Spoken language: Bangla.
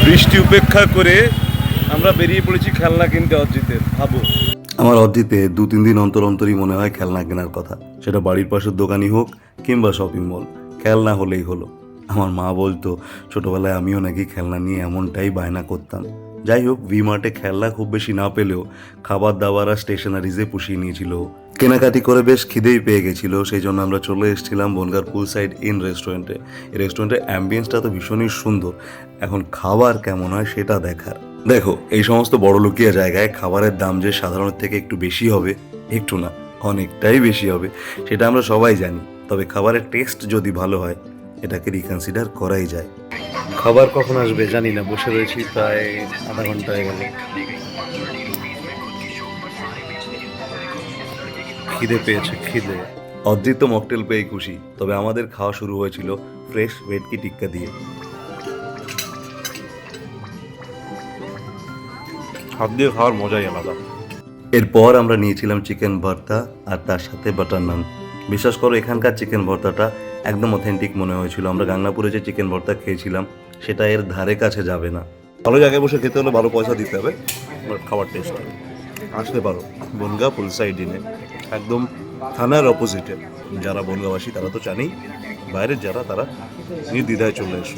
বৃষ্টি উপেক্ষা করে আমরা বেরিয়ে পড়েছি খেলনা কিনতে অজিতের। ভাবো, আমার অজিতে 2-3 দিন অন্তর অন্তরই মনে হয় খেলনা কেনার কথা, সেটা বাড়ির পাশের দোকানই হোক কিংবা শপিং মল, খেলনা হলেই হলো। আমার মা বলতো ছোটবেলায় আমিও নাকি খেলনা নিয়ে এমনটাই বায়না করতাম। যাই হোক, ভি মার্টে খেলনা খুব বেশি না পেলেও খাবার দাবার আর স্টেশনারিজে পুষিয়ে নিয়েছিল। কেনাকাটি করে বেশ খিদেই পেয়ে গেছিল, সেই জন্য আমরা চলে এসেছিলাম বনগাঁর পুল সাইড ইন রেস্টুরেন্টে। এই রেস্টুরেন্টের অ্যাম্বিয়েন্সটা তো ভীষণই সুন্দর, এখন খাবার কেমন হয় সেটা দেখার। দেখো, এই সমস্ত বড়লোকিয়া জায়গায় খাবারের দাম যে সাধারণের থেকে একটু বেশি হবে, একটু না অনেকটাই বেশি হবে, সেটা আমরা সবাই জানি। তবে খাবারের টেস্ট যদি ভালো হয়, এটাকে রিকনসিডার করাই যায়। খাবার কখন আসবে জানি না, বসে রয়েছি প্রায় আধা ঘন্টা হয়ে গেল। খিদে পেয়েছে, খিদে। অদ্রিত তো মকটেল পেয়ে খুশি, তবে আমাদের খাওয়া শুরু হয়েছিল ফ্রেশ ভেটকি টিক্কা দিয়ে। হাত দিয়ে খাওয়ার মজাই আলাদা। এরপর আমরা নিয়েছিলাম চিকেন ভর্তা আর তার সাথে বাটার নান। বিশ্বাস করো, এখানকার চিকেন ভর্তাটা একদম অথেন্টিক মনে হয়েছিল। আমরা গাংনাপুরে যে চিকেন ভর্তা খেয়েছিলাম সেটা এর ধারে কাছে যাবে না। ভালো জায়গায় বসে খেতে হলে ভালো পয়সা দিতে হবে, খাবার টেস্ট আসতে পারো বনগাঁ পুল সাইড ইনে, একদম থানার অপোজিটে। যারা বনগাঁবাসী তারা তো জানেই, বাইরের যারা তারা নির্দ্বিধায় চলে এসো।